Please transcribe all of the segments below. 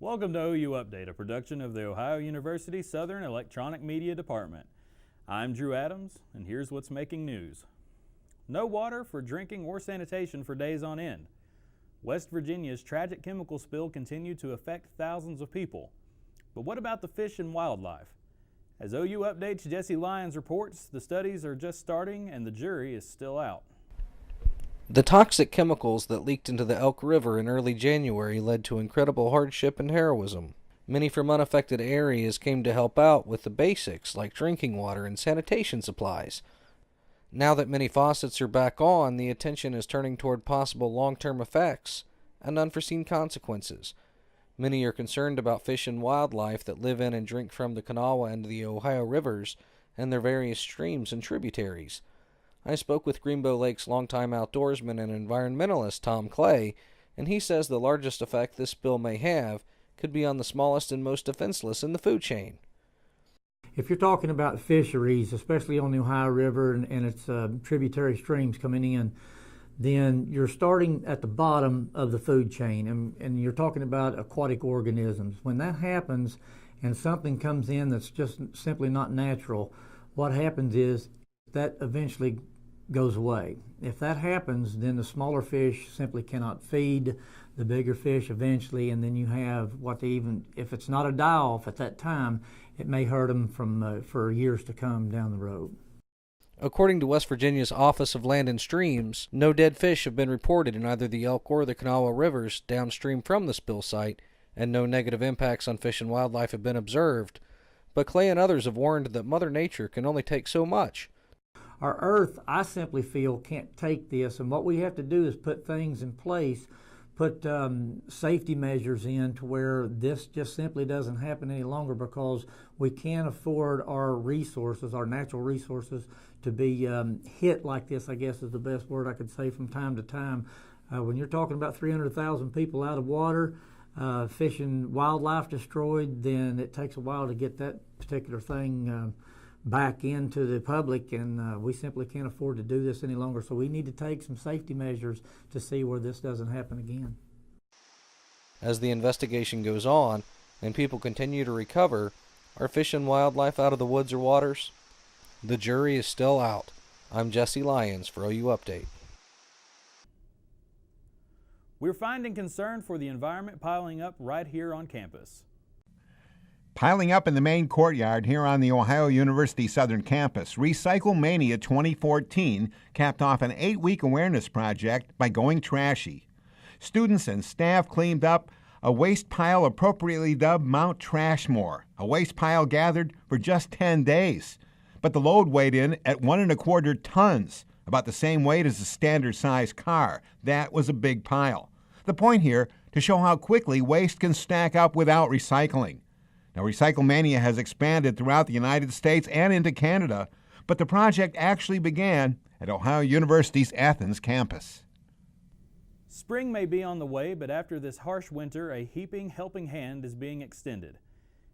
Welcome to OU Update, a production of the Ohio University Southern Electronic Media Department. I'm Drew Adams, and here's what's making news. No water for drinking or sanitation for days on end. West Virginia's tragic chemical spill continued to affect thousands of people. But what about the fish and wildlife? As OU Update's Jesse Lyons reports, the studies are just starting and the jury is still out. The toxic chemicals that leaked into the Elk River in early January led to incredible hardship and heroism. Many from unaffected areas came to help out with the basics like drinking water and sanitation supplies. Now that many faucets are back on, the attention is turning toward possible long-term effects and unforeseen consequences. Many are concerned about fish and wildlife that live in and drink from the Kanawha and the Ohio rivers and their various streams and tributaries. I spoke with Greenbow Lake's longtime outdoorsman and environmentalist Tom Clay, and he says the largest effect this spill may have could be on the smallest and most defenseless in the food chain. If you're talking about fisheries, especially on the Ohio River and its tributary streams coming in, then you're starting at the bottom of the food chain, and you're talking about aquatic organisms. When that happens and something comes in that's just simply not natural, what happens is that eventually goes away. If that happens, then the smaller fish simply cannot feed the bigger fish eventually, and then you have if it's not a die-off at that time, it may hurt them for years to come down the road. According to West Virginia's Office of Land and Streams, no dead fish have been reported in either the Elk or the Kanawha rivers downstream from the spill site, and no negative impacts on fish and wildlife have been observed. But Clay and others have warned that Mother Nature can only take so much. Our Earth, I simply feel, can't take this, and what we have to do is put things in place, put safety measures in to where this just simply doesn't happen any longer, because we can't afford our resources, our natural resources, to be hit like this, I guess is the best word I could say, from time to time. When you're talking about 300,000 people out of water, fish and wildlife destroyed, then it takes a while to get that particular thing back into the public, and we simply can't afford to do this any longer. So we need to take some safety measures to see where this doesn't happen again. As the investigation goes on and people continue to recover, are fish and wildlife out of the woods or waters? The jury is still out. I'm Jesse Lyons for OU Update. We're finding concern for the environment piling up right here on campus. Piling up in the main courtyard here on the Ohio University Southern Campus, Recycle Mania 2014 capped off an 8-week awareness project by going trashy. Students and staff cleaned up a waste pile appropriately dubbed Mount Trashmore, a waste pile gathered for just 10 days. But the load weighed in at 1.25 tons, about the same weight as a standard-sized car. That was a big pile. The point here, to show how quickly waste can stack up without recycling. Now, Recycle Mania has expanded throughout the United States and into Canada, but the project actually began at Ohio University's Athens campus. Spring may be on the way, but after this harsh winter, a heaping helping hand is being extended.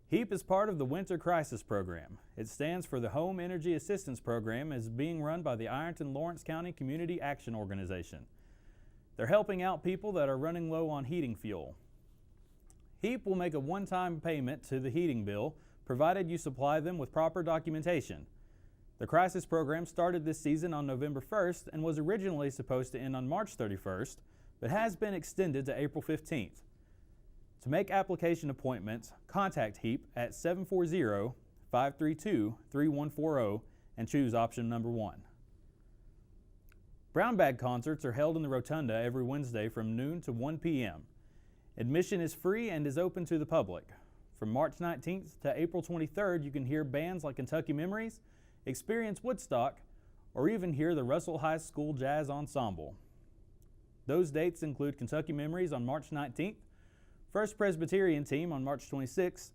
HEAP is part of the Winter Crisis Program. It stands for the Home Energy Assistance Program, and is being run by the Ironton-Lawrence County Community Action Organization. They're helping out people that are running low on heating fuel. HEAP will make a one-time payment to the heating bill, provided you supply them with proper documentation. The crisis program started this season on November 1st and was originally supposed to end on March 31st, but has been extended to April 15th. To make application appointments, contact HEAP at 740-532-3140 and choose option number 1. Brown bag concerts are held in the Rotunda every Wednesday from noon to 1 p.m. Admission is free and is open to the public. From March 19th to April 23rd, you can hear bands like Kentucky Memories, experience Woodstock, or even hear the Russell High School Jazz Ensemble. Those dates include Kentucky Memories on March 19th, First Presbyterian Team on March 26th,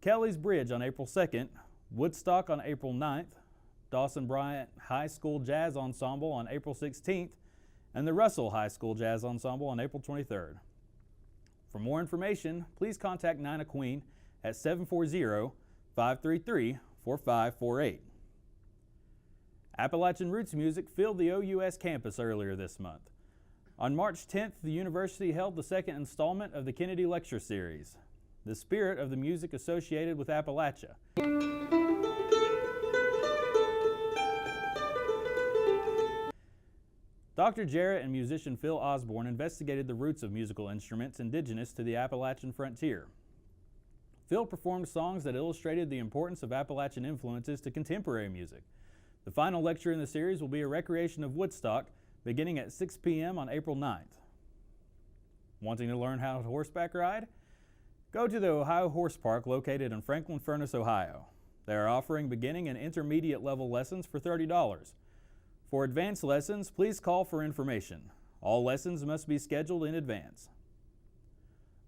Kelly's Bridge on April 2nd, Woodstock on April 9th, Dawson Bryant High School Jazz Ensemble on April 16th, and the Russell High School Jazz Ensemble on April 23rd. For more information, please contact Nina Queen at 740-533-4548. Appalachian Roots music filled the OUS campus earlier this month. On March 10th, the university held the second installment of the Kennedy Lecture Series, The Spirit of the Music Associated with Appalachia. Dr. Jarrett and musician Phil Osborne investigated the roots of musical instruments indigenous to the Appalachian frontier. Phil performed songs that illustrated the importance of Appalachian influences to contemporary music. The final lecture in the series will be a recreation of Woodstock, beginning at 6 p.m. on April 9th. Wanting to learn how to horseback ride? Go to the Ohio Horse Park located in Franklin Furnace, Ohio. They are offering beginning and intermediate level lessons for $30. For advanced lessons, please call for information. All lessons must be scheduled in advance.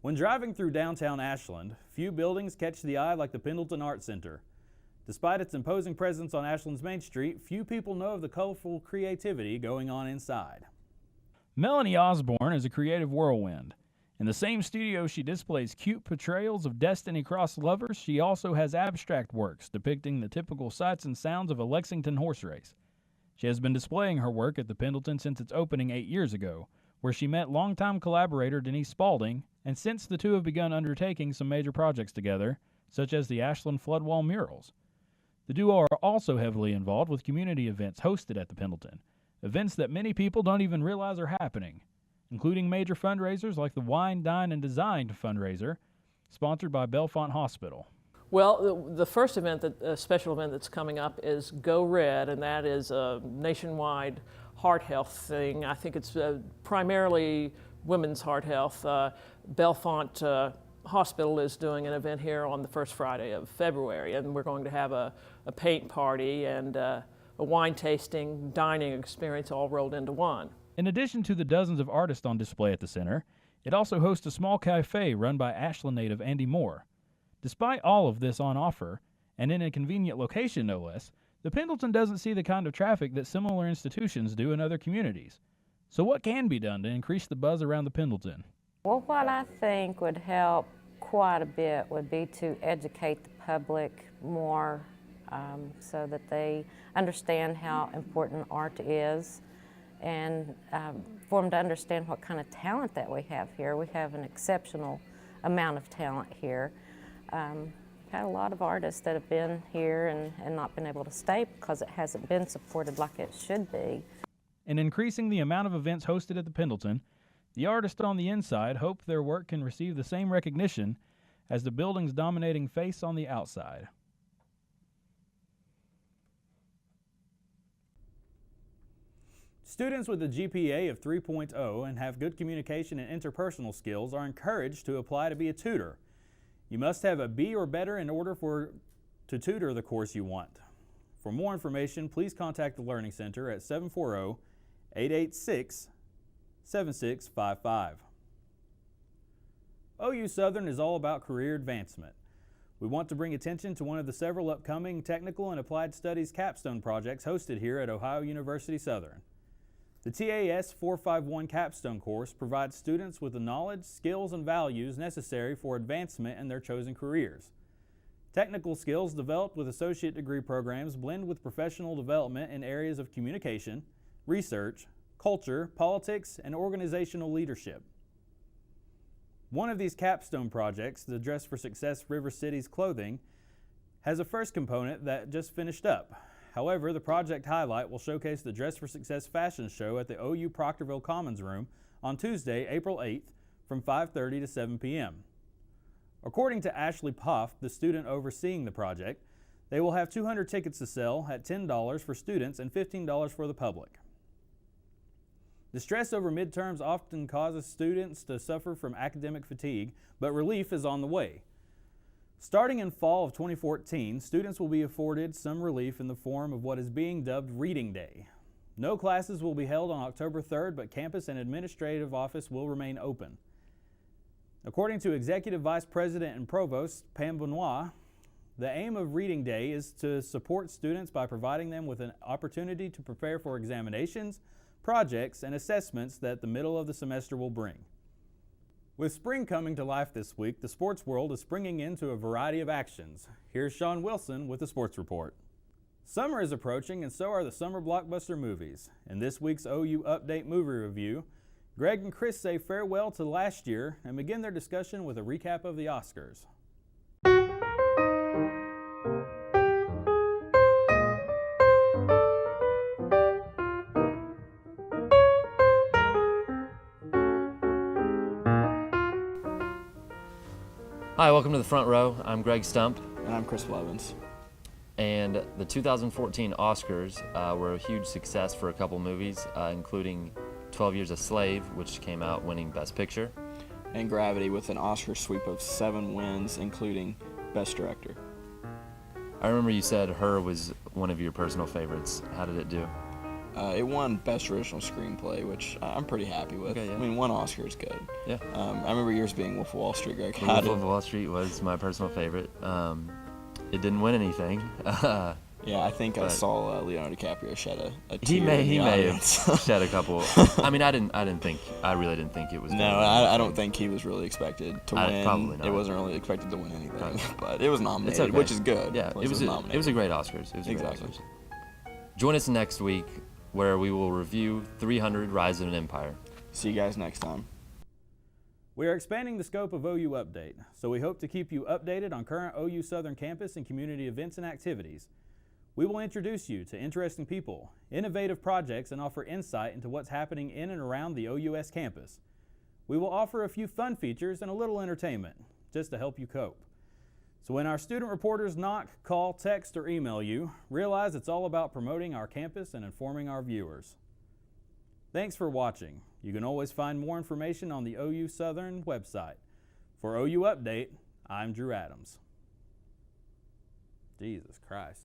When driving through downtown Ashland, few buildings catch the eye like the Pendleton Art Center. Despite its imposing presence on Ashland's Main Street, few people know of the colorful creativity going on inside. Melanie Osborne is a creative whirlwind. In the same studio she displays cute portrayals of Destiny Cross lovers, she also has abstract works depicting the typical sights and sounds of a Lexington horse race. She has been displaying her work at the Pendleton since its opening 8 years ago, where she met longtime collaborator Denise Spalding, and since the two have begun undertaking some major projects together, such as the Ashland Floodwall murals. The duo are also heavily involved with community events hosted at the Pendleton, events that many people don't even realize are happening, including major fundraisers like the Wine, Dine, and Design fundraiser, sponsored by Bellefonte Hospital. Well, the first event, special event that's coming up is Go Red, and that is a nationwide heart health thing. I think it's primarily women's heart health. Bellefonte Hospital is doing an event here on the first Friday of February, and we're going to have a paint party and a wine tasting, dining experience all rolled into one. In addition to the dozens of artists on display at the center, it also hosts a small cafe run by Ashland native Andy Moore. Despite all of this on offer, and in a convenient location no less, the Pendleton doesn't see the kind of traffic that similar institutions do in other communities. So what can be done to increase the buzz around the Pendleton? Well, what I think would help quite a bit would be to educate the public more so that they understand how important art is, and for them to understand what kind of talent that we have here. We have an exceptional amount of talent here. Had a lot of artists that have been here and not been able to stay because it hasn't been supported like it should be. In increasing the amount of events hosted at the Pendleton, the artists on the inside hope their work can receive the same recognition as the building's dominating face on the outside. Students with a GPA of 3.0 and have good communication and interpersonal skills are encouraged to apply to be a tutor. You must have a B or better in order to tutor the course you want. For more information, please contact the Learning Center at 740-886-7655. OU Southern is all about career advancement. We want to bring attention to one of the several upcoming technical and applied studies capstone projects hosted here at Ohio University Southern. The TAS 451 capstone course provides students with the knowledge, skills, and values necessary for advancement in their chosen careers. Technical skills developed with associate degree programs blend with professional development in areas of communication, research, culture, politics, and organizational leadership. One of these capstone projects, the Dress for Success River Cities Clothing, has a first component that just finished up. However, the project highlight will showcase the Dress for Success fashion show at the OU Proctorville Commons Room on Tuesday, April 8th from 5:30 to 7 p.m. According to Ashley Poff, the student overseeing the project, they will have 200 tickets to sell at $10 for students and $15 for the public. The stress over midterms often causes students to suffer from academic fatigue, but relief is on the way. Starting in fall of 2014, students will be afforded some relief in the form of what is being dubbed Reading Day. No classes will be held on October 3rd, but campus and administrative office will remain open. According to Executive Vice President and Provost Pam Benoit, the aim of Reading Day is to support students by providing them with an opportunity to prepare for examinations, projects, and assessments that the middle of the semester will bring. With spring coming to life this week, the sports world is springing into a variety of actions. Here's Sean Wilson with the Sports Report. Summer is approaching, and so are the summer blockbuster movies. In this week's OU Update Movie Review, Greg and Chris say farewell to last year and begin their discussion with a recap of the Oscars. Hi, welcome to the Front Row. I'm Greg Stump. And I'm Chris Blevins. And the 2014 Oscars were a huge success for a couple movies, including 12 Years a Slave, which came out winning Best Picture. And Gravity with an Oscar sweep of 7 wins, including Best Director. I remember you said Her was one of your personal favorites. How did it do? It won Best Original Screenplay, which I'm pretty happy with. Okay, yeah. I mean, 1 Oscar is good. Yeah. I remember yours being Wolf of Wall Street, Greg. Wolf of Wall Street was my personal favorite. It didn't win anything. Yeah, I think I saw Leonardo DiCaprio shed a tear. He may have audience. shed a couple. I mean, I really didn't think it was. No, I don't think he was really expected to win. Probably not. It wasn't really expected to win anything, but it was nominated, It's okay. which is good. Yeah, it was a great Oscars. It was a great Exactly. Oscars. Join us next week, where we will review 300: Rise of an Empire. See you guys next time. We are expanding the scope of OU Update, so we hope to keep you updated on current OU Southern Campus and community events and activities. We will introduce you to interesting people, innovative projects, and offer insight into what's happening in and around the OUS campus. We will offer a few fun features and a little entertainment, just to help you cope. So when our student reporters knock, call, text, or email you, realize it's all about promoting our campus and informing our viewers. Thanks for watching. You can always find more information on the OU Southern website. For OU Update, I'm Drew Adams. Jesus Christ.